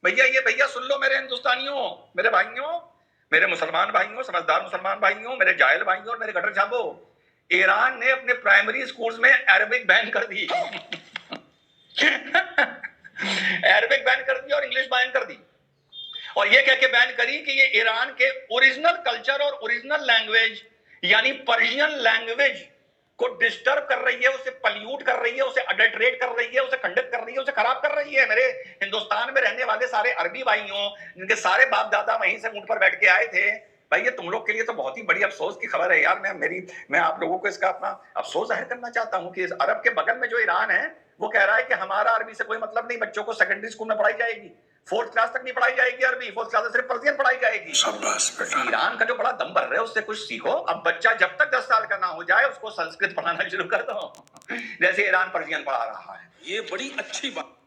भैया ये भैया सुन लो मेरे हिंदुस्तानियों, मेरे भाइयों, मेरे मुसलमान भाइयों, समझदार मुसलमान भाइयों, मेरे जाहिल भाइयों और मेरे गटर छापो, ईरान ने अपने प्राइमरी स्कूल्स में अरबिक बैन कर दी। अरबिक बैन कर दी और इंग्लिश बैन कर दी, और ये कह के बैन करी कि ये ईरान के ओरिजिनल कल्चर और ओरिजिनल लैंग्वेज यानी पर्शियन लैंग्वेज को डिस्टर्ब कर रही है, उसे पल्यूट कर रही है, उसे अडल्टरेट कर रही है, उसे खंडित कर रही है, उसे खराब कर रही है। मेरे हिंदुस्तान में रहने वाले सारे अरबी भाइयों, जिनके सारे बाप दादा वहीं से ऊंट पर बैठ के आए थे, भाई ये तुम लोग के लिए तो बहुत ही बड़ी अफसोस की खबर है यार। मैं आप लोगों को इसका अपना अफसोस जाहिर करना चाहता हूं कि इस अरब के बगल में जो ईरान है वो कह रहा है कि हमारा अरबी से कोई मतलब नहीं, बच्चों को सेकेंडरी स्कूल में पढ़ाई जाएगी, 4th क्लास तक नहीं पढ़ाई जाएगी अरबी, 4th क्लास से सिर्फ पर्शियन पढ़ाई जाएगी। ईरान का जो बड़ा दम भर रहा है उससे कुछ सीखो। अब बच्चा जब तक 10 साल का ना हो जाए उसको संस्कृत पढ़ाना शुरू कर दो, जैसे ईरान पर्शियन पढ़ा रहा है। ये बड़ी अच्छी बात।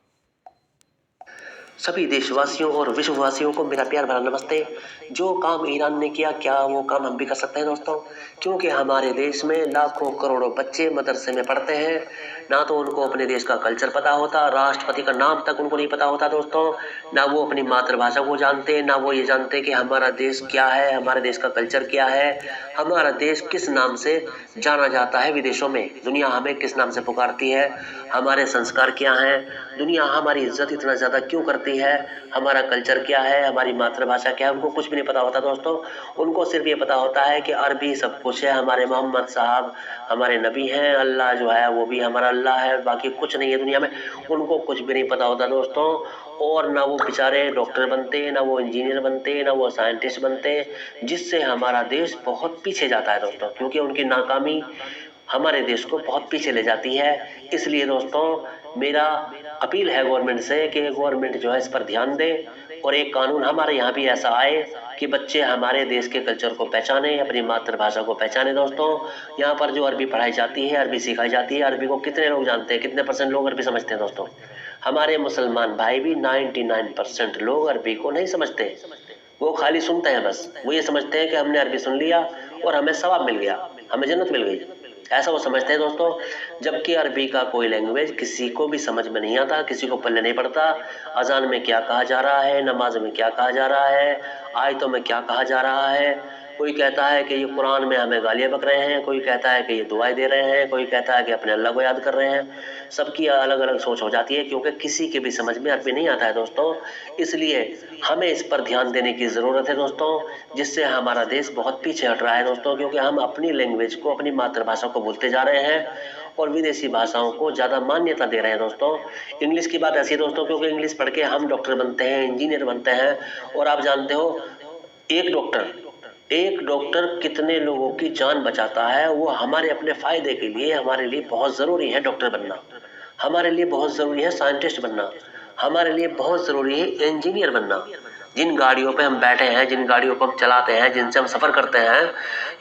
सभी देशवासियों और विश्ववासियों को मेरा प्यार भरा नमस्ते। जो काम ईरान ने किया, क्या वो काम हम भी कर सकते हैं दोस्तों? क्योंकि हमारे देश में लाखों करोड़ों बच्चे मदरसे में पढ़ते हैं, ना तो उनको अपने देश का कल्चर पता होता, राष्ट्रपति का नाम तक उनको नहीं पता होता दोस्तों, ना वो अपनी मातृभाषा को जानते, ना वो ये जानते कि हमारा देश क्या है, हमारे देश का कल्चर क्या है, हमारा देश किस नाम से जाना जाता है विदेशों में, दुनिया हमें किस नाम से पुकारती है, हमारे संस्कार क्या हैं, दुनिया हमारी इज्जत इतना ज़्यादा क्यों करती है, हमारा कल्चर क्या है, हमारी मातृभाषा क्या है, उनको कुछ भी नहीं पता होता दोस्तों। उनको सिर्फ ये पता होता है कि अरबी सब कुछ है, हमारे मोहम्मद साहब हमारे नबी हैं, अल्लाह जो है वो भी हमारा अल्लाह है, बाकी कुछ नहीं है दुनिया में। उनको कुछ भी नहीं पता होता दोस्तों। और ना वो बेचारे डॉक्टर बनते, ना वो इंजीनियर बनते, ना वो साइंटिस्ट बनते, जिससे हमारा देश बहुत पीछे जाता है दोस्तों, क्योंकि उनकी नाकामी हमारे देश को बहुत पीछे ले जाती है। इसलिए दोस्तों मेरा अपील है गवर्नमेंट से कि गवर्नमेंट जो है इस पर ध्यान दे और एक कानून हमारे यहाँ भी ऐसा आए कि बच्चे हमारे देश के कल्चर को पहचाने, अपनी मातृभाषा को पहचाने दोस्तों। यहाँ पर जो अरबी पढ़ाई जाती है, अरबी सिखाई जाती है, अरबी को कितने लोग जानते हैं, कितने % लोग अरबी समझते हैं दोस्तों? हमारे मुसलमान भाई भी 99% लोग अरबी को नहीं समझते, वो खाली सुनते हैं बस। वो ये समझते हैं कि हमने अरबी सुन लिया और हमें सवाब मिल गया, हमें जन्नत मिल गई, ऐसा वो समझते हैं दोस्तों। जबकि अरबी का कोई लैंग्वेज किसी को भी समझ में नहीं आता, किसी को पल्ले नहीं पड़ता। अजान में क्या कहा जा रहा है, नमाज में क्या कहा जा रहा है, आयतों में क्या कहा जा रहा है। कोई कहता है कि ये कुरान में हमें गालियाँ बक रहे हैं, कोई कहता है कि ये दुआएं दे रहे हैं, कोई कहता है कि अपने अल्लाह को याद कर रहे हैं। सबकी अलग अलग सोच हो जाती है, क्योंकि किसी के भी समझ में अरबी नहीं आता है दोस्तों। इसलिए हमें इस पर ध्यान देने की ज़रूरत है दोस्तों, जिससे हमारा देश बहुत पीछे हट रहा है दोस्तों, क्योंकि हम अपनी लैंग्वेज को, अपनी मातृभाषा को भूलते जा रहे हैं और विदेशी भाषाओं को ज़्यादा मान्यता दे रहे हैं दोस्तों। इंग्लिश की बात ऐसी है दोस्तों, क्योंकि इंग्लिश पढ़ के हम डॉक्टर बनते हैं, इंजीनियर बनते हैं, और आप जानते हो एक डॉक्टर कितने लोगों की जान बचाता है। वो हमारे अपने फायदे के लिए, हमारे लिए बहुत ज़रूरी है डॉक्टर बनना, हमारे लिए बहुत ज़रूरी है साइंटिस्ट बनना, हमारे लिए बहुत ज़रूरी है इंजीनियर बनना। जिन गाड़ियों पे हम बैठे हैं, जिन गाड़ियों को हम चलाते हैं, जिनसे हम सफ़र करते हैं,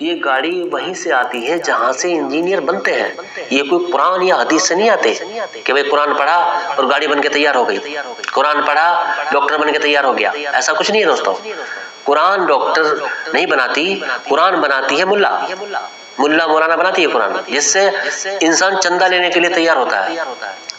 ये गाड़ी वहीं से आती है जहाँ से इंजीनियर बनते हैं। ये कोई कुरान या हदीस से नहीं आते कि भाई कुरान पढ़ा और गाड़ी बन के तैयार हो गई, कुरान पढ़ा डॉक्टर बन के तैयार हो गया, ऐसा कुछ नहीं है दोस्तों। कुरान डॉक्टर नहीं बनाती, कुरान बनाती है मुल्ला, मुल्ला मौलाना बनाती है कुरान, जिससे इंसान चंदा लेने के लिए तैयार होता है।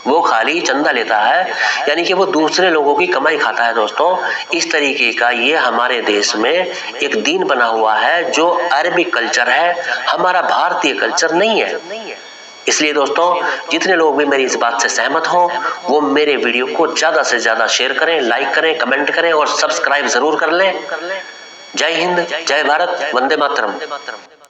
वो खाली चंदा लेता है, यानी कि वो दूसरे लोगों की कमाई खाता है दोस्तों। इस तरीके का ये हमारे देश में एक दीन बना हुआ है जो अरबिक कल्चर है, हमारा भारतीय कल्चर नहीं है। इसलिए दोस्तों जितने लोग भी मेरी इस बात से सहमत हों, वो मेरे वीडियो को ज़्यादा से ज़्यादा शेयर करें, लाइक करें, कमेंट करें और सब्सक्राइब ज़रूर कर लें। जय हिंद, जय भारत, वंदे मातरम।